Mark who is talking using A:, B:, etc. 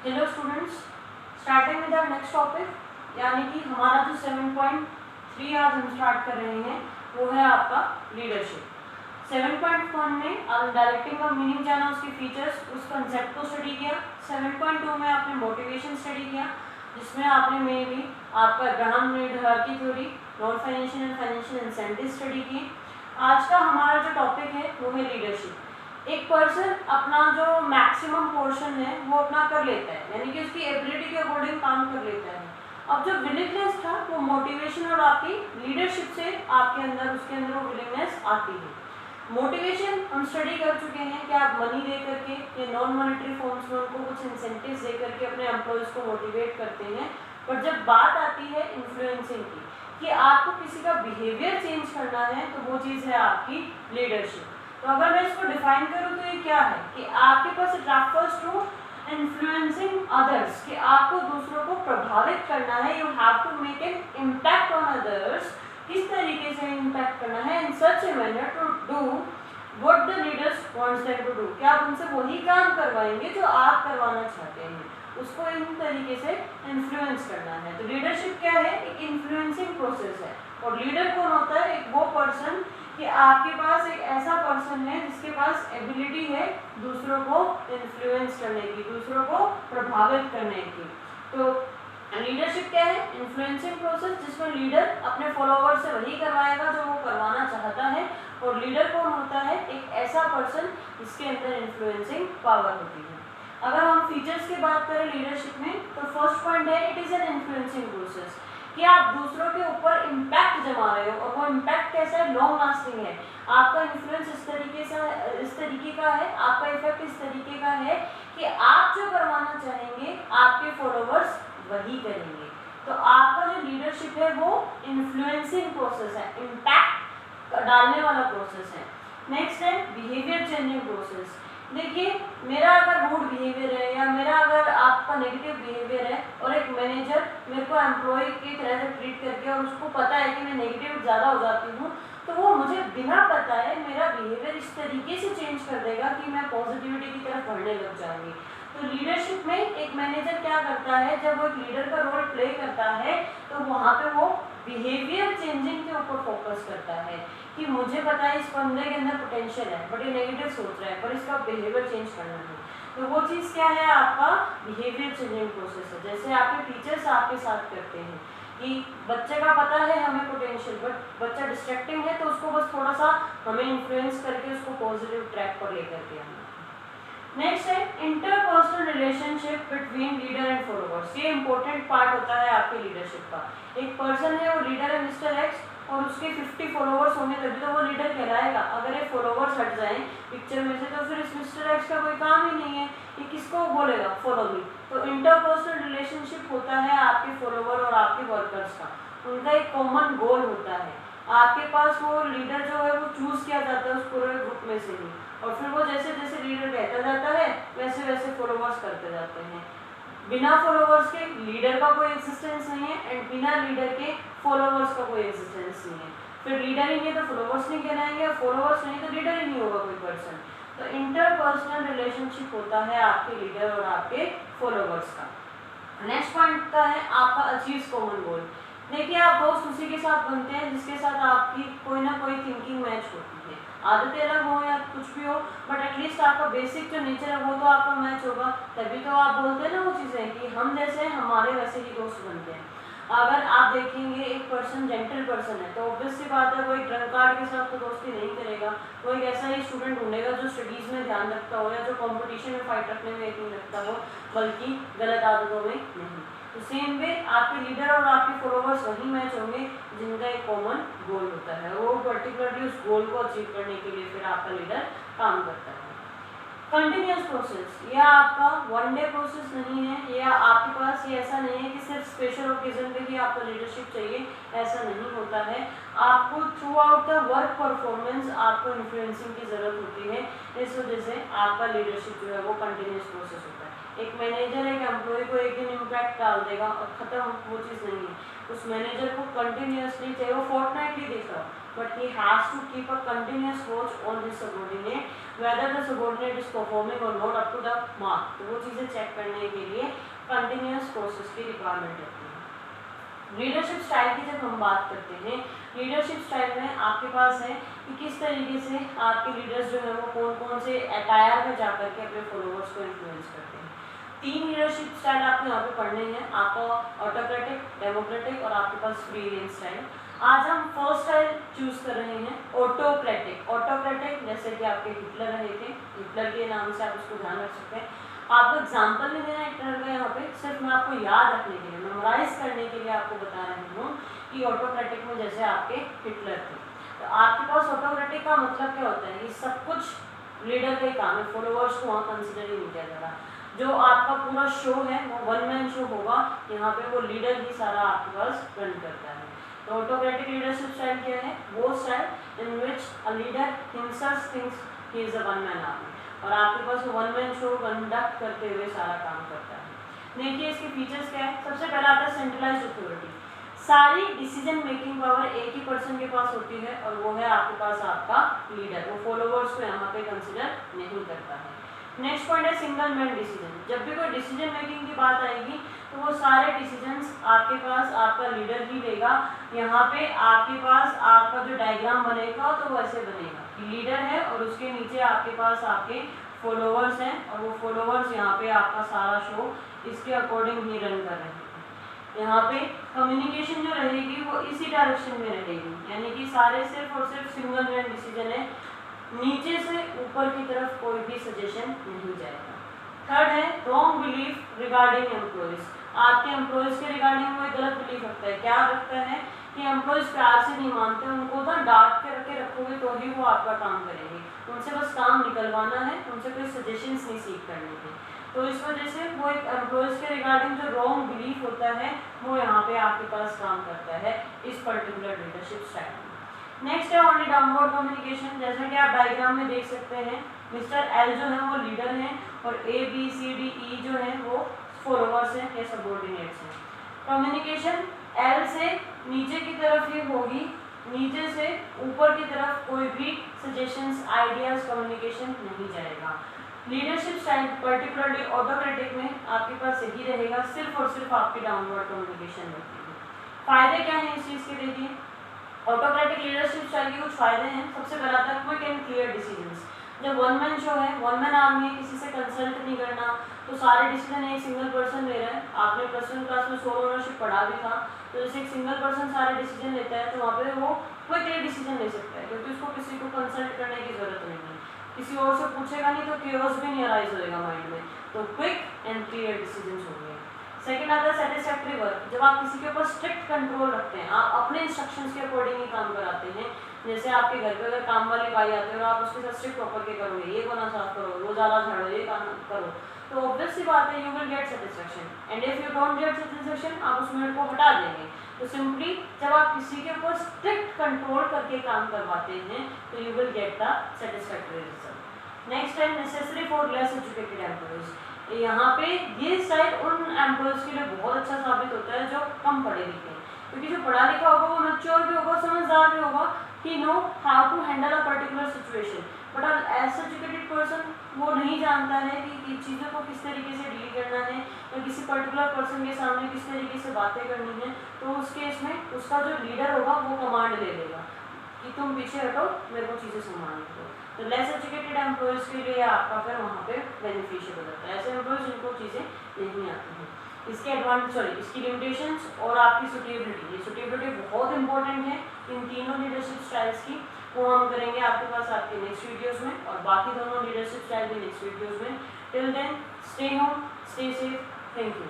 A: Hello students, starting with our next topic यानी कि हमारा जो 7.3 आज हम स्टार्ट कर रहे हैं वो है आपका लीडरशिप। 7.1 में आपने डायरेक्टिंग का मीनिंग जाना, उसके फीचर्स, उस कंसेप्ट को स्टडी किया। 7.2 में आपने मोटिवेशन स्टडी किया, जिसमें आपने मेनली आपका Abraham read hierarchy theory, non financial and financial incentive study की। आज का हमारा जो टॉपिक है वो है लीडरशिप। एक पर्सन अपना जो मैक्सिमम पोर्शन है वो अपना कर लेता है, यानी कि उसकी एबिलिटी के अकॉर्डिंग काम कर लेता है। अब जो विलिंगनेस था वो मोटिवेशन और आपकी लीडरशिप से आपके अंदर उसके अंदर वो विलिंगनेस आती है। मोटिवेशन हम स्टडी कर चुके हैं कि आप मनी दे करके या नॉन मॉनेटरी फॉर्म्स में उनको कुछ इंसेंटिव्स दे करके अपने एम्प्लॉयज़ को मोटिवेट करते हैं। पर जब बात आती है इन्फ्लुएंसिंग की कि आपको किसी का बिहेवियर चेंज करना है, तो वो चीज़ है आपकी लीडरशिप। तो अगर मैं इसको डिफाइन करूँ तो ये क्या है कि आपके पास it refers to influencing others, कि आपको दूसरों को प्रभावित करना है। You have to make an impact on others. किस तरीके से इम्पैक्ट करना है? In such a manner to do what the leaders wants them to do, कि आप उनसे वही काम करवाएंगे जो आप करवाना चाहते हैं, उसको इन तरीके से इन्फ्लुएंस करना है। तो लीडरशिप क्या है? एक इन्फ्लुएंसिंग प्रोसेस है। और लीडर कौन होता है? एक वो पर्सन कि आपके पास एक ऐसा पर्सन है जिसके पास एबिलिटी है दूसरों को इन्फ्लुएंस करने की, दूसरों को प्रभावित करने की। तो लीडरशिप क्या है? इन्फ्लुएंसिंग प्रोसेस, जिसमें लीडर अपने फॉलोअर से वही करवाएगा जो वो करवाना चाहता है। और लीडर कौन होता है? एक ऐसा पर्सन जिसके अंदर इन्फ्लुएंसिंग पावर होती है। अगर हम फीचर्स की बात करें लीडरशिप में, तो फर्स्ट पॉइंट है it is an influencing process, कि आप दूसरों के ऊपर इम्पैक्ट जमा रहे हो। और वो इम्पैक्ट कैसा है? लॉन्ग लास्टिंग है। आपका इन्फ्लुएंस इस तरीके का है, आपका इफेक्ट इस तरीके का है कि आप जो करवाना चाहेंगे आपके फॉलोवर्स वही करेंगे। तो आपका जो लीडरशिप है वो इन्फ्लुएंसिंग प्रोसेस है, इम्पैक्ट डालने वाला प्रोसेस है। नेक्स्ट है बिहेवियर चेंजिंग प्रोसेस। देखिए, मेरा अगर रूड बिहेवियर है या मेरा अगर आपका नेगेटिव बिहेवियर है और एक मैनेजर मेरे को एम्प्लॉय की तरह से ट्रीट करके, और उसको पता है कि मैं नेगेटिव ज़्यादा हो जाती हूँ, तो वो मुझे बिना पता है मेरा बिहेवियर इस तरीके से चेंज कर देगा कि मैं पॉजिटिविटी की तरफ बढ़ने लग जाऊँगी। तो लीडरशिप में एक मैनेजर क्या करता है, जब वो एक लीडर का रोल प्ले करता है तो वहाँ पे वो बिहेवियर चेंजिंग के ऊपर फोकस करता है कि मुझे पता है इस बंदे के अंदर पोटेंशियल है बट ये नेगेटिव सोच रहा है, पर इसका बिहेवियर चेंज करना है। तो वो चीज़ क्या है? आपका बिहेवियर चेंजिंग प्रोसेस है। जैसे आपके टीचर्स आपके साथ करते हैं कि बच्चे का पता है हमें पोटेंशियल, बट बच्चा डिस्ट्रैक्टिंग है, तो उसको बस थोड़ा सा हमें इन्फ्लुएंस करके उसको पॉजिटिव ट्रैक पर लेकर के आना। नेक्स्ट है interpersonal relationship between leader and followers. ये इंपॉर्टेंट पार्ट होता है आपके लीडरशिप का। एक पर्सन है, वो लीडर है मिस्टर एक्स, और उसके 50 फॉलोअर्स होंगे तभी तो वो लीडर कहलाएगा। अगर ये फॉलोअर्स हट जाएं पिक्चर में से तो फिर इस मिस्टर एक्स का कोई काम ही नहीं है, ये किसको बोलेगा? Follow me. तो इंटरपर्सनल रिलेशनशिप होता है आपके फॉलोअर और आपके वर्कर्स का। उनका एक कॉमन गोल होता है। आपके पास वो लीडर जो है वो चूज किया जाता है उस पूरे ग्रुप में से ही, और फिर वो जैसे जैसे लीडर कहता जाता है वैसे वैसे फॉलोअर्स करते जाते हैं। बिना फॉलोअर्स के लीडर का कोई एग्जिस्टेंस नहीं है, एंड बिना लीडर के फॉलोअर्स का कोई एग्जिस्टेंस नहीं है। फिर लीडर ही नहीं है तो फॉलोअर्स नहीं कहलाएंगे, और फॉलोअर्स नहीं तो लीडर ही नहीं होगा कोई पर्सन। तो इंटरपर्सनल रिलेशनशिप होता है आपके लीडर और आपके फॉलोअर्स का। नेक्स्ट पॉइंट का है आपका अचीव कॉमन गोल। देखिए, आप दोस्त उसी के साथ बनते हैं जिसके साथ आपकी कोई ना कोई थिंकिंग मैच होती है। आदतें अलग हो या कुछ भी हो, बट एटलीस्ट आपका बेसिक जो नेचर है वो तो आपका मैच होगा, तभी तो आप बोलते हैं ना वो चीज़ें कि हम जैसे हैं हमारे वैसे ही दोस्त बनते हैं। अगर आप देखेंगे एक पर्सन जेंटल पर्सन है तो ऑब्वियस सी बात है वो एक ड्रंकार्ड के साथ तो दोस्ती नहीं करेगा। वो एक ऐसा ही स्टूडेंट ढूंढेगा जो स्टडीज़ में ध्यान रखता हो, या जो कंपटीशन में फाइट रखने में यकीन रखता हो, बल्कि गलत आदतों में नहीं। तो सेम वे आपके लीडर और आपके फॉलोअर्स वही मैच होंगे जिनका एक कॉमन गोल होता है। वो पर्टिकुलरली उस गोल को अचीव करने के लिए फिर आपका लीडर काम करता है। कंटिन्यूस प्रोसेस, यह आपका वन डे प्रोसेस नहीं है, या आपके पास ये ऐसा नहीं है कि सिर्फ स्पेशल ओकेजन पे ही आपको लीडरशिप चाहिए, ऐसा नहीं होता है। आपको through out the work performance आपको इन्फ्लुएंसिंग की ज़रूरत होती है। इस वजह से आपका लीडरशिप जो है वो कंटिन्यूस प्रोसेस होता है। एक मैनेजर एक एम्प्लॉय को एक दिन इम्पैक्ट डाल देगा और ख़त्म, वो चीज़ नहीं है। उस मैनेजर को कंटिन्यूसली, चाहे वो फोर्टनाइटली देख रहा हो, but he has to keep a continuous watch on his subordinate whether the subordinate is performing or not up to the mark। तो वो चीज़ें चेक करने के लिए कंटिन्यूस प्रोसेस की रिक्वायरमेंट होती है। लीडरशिप स्टाइल की जब हम बात करते हैं, लीडरशिप स्टाइल में आपके पास है कि किस तरीके से आपके लीडर्स जो है वो कौन कौन से अटायर में जाकर के अपने फॉलोअर्स को इन्फ्लुएंस करते हैं। 3 लीडरशिप स्टाइल आपको यहाँ पे पढ़ने हैं, आपका ऑटोक्रेटिक, डेमोक्रेटिक और आपके पास फ्री रेंज स्टाइल। आज हम फर्स्ट स्टाइल चूज कर रहे हैं ऑटोक्रेटिक। ऑटोक्रेटिक जैसे कि आपके हिटलर रहे थे, हिटलर के नाम से आप उसको ध्यान रख सकते हैं। आपको एग्जाम्पल नहीं देना हिटलर का यहाँ पे, सिर्फ मैं आपको याद रखने के लिए, मेमोराइज करने के लिए आपको बता रही हूँ कि ऑटोक्रेटिक में जैसे आपके हिटलर थे। तो आपके पास ऑटोक्रेटिक का मतलब क्या होता है कि सब कुछ लीडर का ही काम है, फॉलोअर्स को वहाँ कंसिडर ही नहीं किया जा रहा। जो आपका पूरा शो है वो वन मैन शो होगा, यहाँ पे वो लीडर ही सारा आपके पास रन करता है। तो ऑटोक्रेटिक लीडरशिप स्टाइल क्या है? वो style in which a leader himself thinks he is a one man army, और आपके पास वो वन मैन शो कंडक्ट करते हुए सारा काम करता है। देखिए इसके फीचर्स क्या है। सबसे पहला आता है सेंट्रलाइज्ड अथॉरिटी। सारी डिसीजन मेकिंग पावर एक ही पर्सन के पास होती है और वो है आपके पास आपका लीडर। वो फॉलोअर्स को यहाँ पे कंसिडर नहीं करता है। नेक्स्ट पॉइंट है सिंगल मैन डिसीजन। जब भी कोई डिसीजन मेकिंग की बात आएगी तो वो सारे डिसीजंस आपके पास आपका लीडर ही लेगा। यहाँ पे आपके पास आपका जो डायग्राम बनेगा तो वैसे बनेगा कि लीडर है और उसके नीचे आपके पास आपके फॉलोअर्स हैं, और वो फॉलोअर्स यहाँ पे आपका सारा शो इसके अकॉर्डिंग ही रन कर रहे हैं। यहाँ पे कम्युनिकेशन जो रहेगी वो इसी डायरेक्शन में रहेगी, यानी कि सारे सिर्फ और सिर्फ सिंगल मैन डिसीजन है, नीचे से ऊपर की तरफ कोई भी सजेशन नहीं जाएगा। थर्ड है रॉन्ग बिलीफ रिगार्डिंग एम्प्लॉयज। आपके एम्प्लॉयज के रिगार्डिंग कोई गलत बिलीफ रखता है। क्या रखता है कि एम्प्लॉयज प्यार से नहीं मानते, उनको तो डांट के रखोगे तो ही वो आपका काम करेंगे, उनसे बस काम निकलवाना है, उनसे कोई सजेशंस नहीं सीख करने के। तो इस वजह से वो एक एम्प्लॉयज के रिगार्डिंग जो रॉन्ग बिलीफ होता है वो यहाँ पे आपके पास काम करता है इस पर्टिकुलर लीडरशिप स्टाइल में। नेक्स्ट है ओनली डाउनवर्ड कम्युनिकेशन। जैसा कि आप डायग्राम में देख सकते हैं, मिस्टर एल जो है वो लीडर हैं और A B C D E जो है वो फॉलोअर्स हैं या सबऑर्डिनेट्स हैं। कम्युनिकेशन एल से नीचे की तरफ ही होगी, नीचे से ऊपर की तरफ कोई भी सजेशंस, आइडियाज, कम्युनिकेशन नहीं जाएगा। लीडरशिप स्टाइल पर्टिकुलरली ऑटोक्रेटिक में आपके पास यही रहेगा, सिर्फ और सिर्फ आपकी डाउनवर्ड कम्युनिकेशन होती है। फायदे क्या हैं इस चीज़ के? देखिए ऑटोक्रेटिक लीडरशिप स्टाइल के कुछ फायदे हैं। सबसे पहला था क्विक एंड क्लियर डिसीजंस। जब वन मैन शो है, वन मैन आर्मी है, किसी से कंसल्ट नहीं करना, तो सारे डिसीजन एक सिंगल पर्सन ले रहा है। आपने पर्सनल क्लास में सोलो ओनरशिप पढ़ा भी था, तो जैसे एक सिंगल पर्सन सारे डिसीजन लेता है तो वहाँ पे वो क्विकली डिसीजन ले सकता है, क्योंकि उसको किसी को कंसल्ट करने की जरूरत नहीं है, किसी और से पूछेगा नहीं तो केओस भी नहीं अराइज होएगा माइंड में। तो क्विक एंड क्लियर डिसीजन होंगे। सेकेंड आता है सेटिस्फैक्टरी वर्क। जब आप किसी के ऊपर स्ट्रिक्ट कंट्रोल रखते हैं, आप अपने इंस्ट्रक्शंस के अकॉर्डिंग ही काम कराते हैं। जैसे आपके घर पे अगर काम वाले भाई आते हैं और आप उसके साथ स्ट्रिक्ट प्रॉपर के करोगे, ये कोना साफ करो, रोजाना झाड़ो, ये काम करो, तो ऑब्वियस सी बात है you will gate satisfaction. And if you don't get satisfaction, आप उस मिनट को हटा देंगे। तो सिंपली जब आप किसी के ऊपर स्ट्रिक्ट कंट्रोल करके काम करवाते हैं तो you will get the satisfactory result. Next है necessary for less educated employees. यहाँ पे ये साइड उन एम्प्लॉयज के लिए बहुत अच्छा साबित होता है जो कम पढ़े लिखे हैं, क्योंकि जो पढ़ा लिखा होगा वो मैच्योर भी होगा, समझदार भी होगा, he know how to handle a particular situation. But as educated person वो नहीं जानता है कि चीज़ों को किस तरीके से डील करना है या किसी पर्टिकुलर पर्सन के सामने किस तरीके से बातें करनी है। तो उस केस में उसका जो लीडर होगा वो कमांड ले लेगा कि तुम पीछे हटो, मेरे को चीज़ें संभालने दो। तो लेस एजुकेटेड एम्प्लॉयज़ के लिए आपका फिर वहाँ पे बेनिफिशियल हो जाता है, ऐसे एम्प्लॉयज़ जिनको चीज़ें नहीं आती हैं। इसके एडवांटेज, सॉरी इसकी लिमिटेशंस और आपकी सुटेबिलिटी। ये सुटेबिलिटी बहुत इंपॉर्टेंट है इन तीनों लीडरशिप स्टाइल्स की, वो हम करेंगे आपके पास आपके नेक्स्ट वीडियोस में, और बाकी दोनों लीडरशिप स्टाइल भी नेक्स्ट वीडियोस में। Till then stay home, stay safe, thank you.